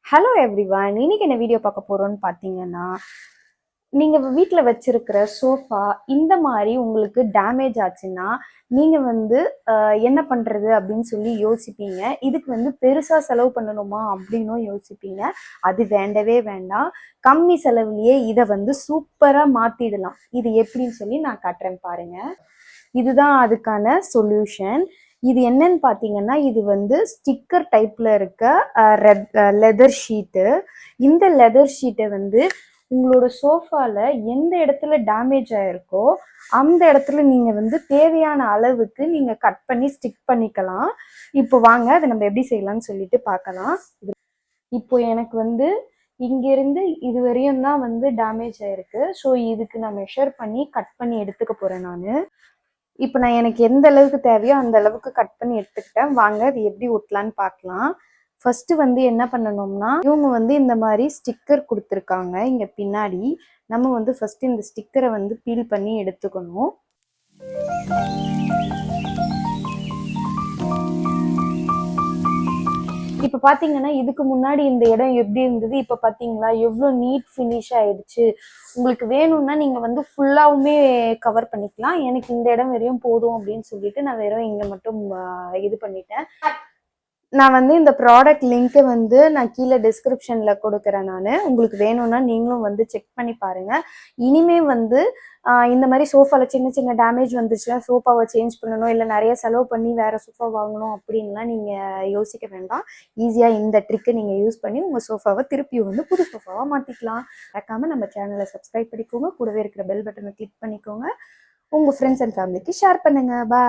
Hello everyone, இன்னைக்கு என்ன video பார்க்க போறோம்னு பார்த்தீங்கன்னா, நீங்க வீட்ல வச்சிருக்கிற சோஃபா இந்த மாதிரி உங்களுக்கு டேமேஜ் ஆச்சுன்னா, நீங்க என்ன பண்றது அப்படின்னு சொல்லி யோசிப்பீங்க. இதுக்கு பெருசா செலவு பண்ணணுமா அப்படின்னும் யோசிப்பீங்க. அது வேண்டவே வேண்டாம். கம்மி செலவுலயே இதை சூப்பரா மாத்திடலாம். இது எப்படின்னு சொல்லி நான் காட்டுறேன் பாருங்க. இதுதான் அதுக்கான சொல்யூஷன். இது என்னன்னு பார்த்தீங்கன்னா, இது ஸ்டிக்கர் டைப்ல இருக்க லெதர் ஷீட்டு. இந்த லெதர் ஷீட்டை உங்களோட சோஃபால எந்த இடத்துல டேமேஜ் ஆயிருக்கோ அந்த இடத்துல நீங்க தேவையான அளவுக்கு நீங்க கட் பண்ணி ஸ்டிக் பண்ணிக்கலாம். இப்போ வாங்க அதை நம்ம எப்படி செய்யலாம்னு சொல்லிட்டு பார்க்கலாம். இப்போ எனக்கு இங்கிருந்து இது வரையும் தான் டேமேஜ் ஆயிருக்கு. ஸோ இதுக்கு நான் மெஷர் பண்ணி கட் பண்ணி எடுத்துக்க போறேன் நான். இப்போ நான் எனக்கு எந்த அளவுக்கு தேவையோ அந்த அளவுக்கு கட் பண்ணி எடுத்துக்கிட்டேன். வாங்க அது எப்படி ஒட்டலான்னு பார்க்கலாம். ஃபர்ஸ்ட் என்ன பண்ணணும்னா, இவங்க இந்த மாதிரி ஸ்டிக்கர் கொடுத்துருக்காங்க இங்க பின்னாடி. நம்ம ஃபர்ஸ்ட் இந்த ஸ்டிக்கரை பீல் பண்ணி எடுத்துக்கணும். இப்போ பார்த்தீங்கன்னா இதுக்கு முன்னாடி இந்த இடம் எப்படி இருந்தது, இப்போ பார்த்தீங்களா எவ்வளோ நீட் ஃபினிஷ் ஆயிடுச்சு. உங்களுக்கு வேணும்னா நீங்கள் ஃபுல்லாகவுமே கவர் பண்ணிக்கலாம். எனக்கு இந்த இடம் வரையும் போதும் அப்படின்னு சொல்லிட்டு நான் வெறும் இங்கே மட்டும் இது பண்ணிட்டேன். நான் இந்த ப்ராடக்ட் லிங்க்கை நான் கீழே டிஸ்கிரிப்ஷனில் கொடுக்குறேன். நான் உங்களுக்கு வேணும்னா நீங்களும் செக் பண்ணி பாருங்கள். இனிமே இந்த மாதிரி சோஃபாவில் சின்ன சின்ன டேமேஜ் வந்துச்சுன்னா சோஃபாவை சேஞ்ச் பண்ணணும், இல்லை நிறைய செலவு பண்ணி வேறு சோஃபா வாங்கணும் அப்படின்லாம் நீங்கள் யோசிக்க வேண்டாம். ஈஸியாக இந்த ட்ரிக்கை நீங்கள் யூஸ் பண்ணி உங்கள் சோஃபாவை திருப்பி புது சோஃபாவாக மாற்றிக்கலாம். மறக்காமல் நம்ம சேனலை சப்ஸ்கிரைப் பண்ணிக்கோங்க. கூடவே இருக்கிற பெல் பட்டனை கிளிக் பண்ணிக்கோங்க. உங்கள் ஃப்ரெண்ட்ஸ் அண்ட் ஃபேமிலிக்கு ஷேர் பண்ணுங்கள். பாய்.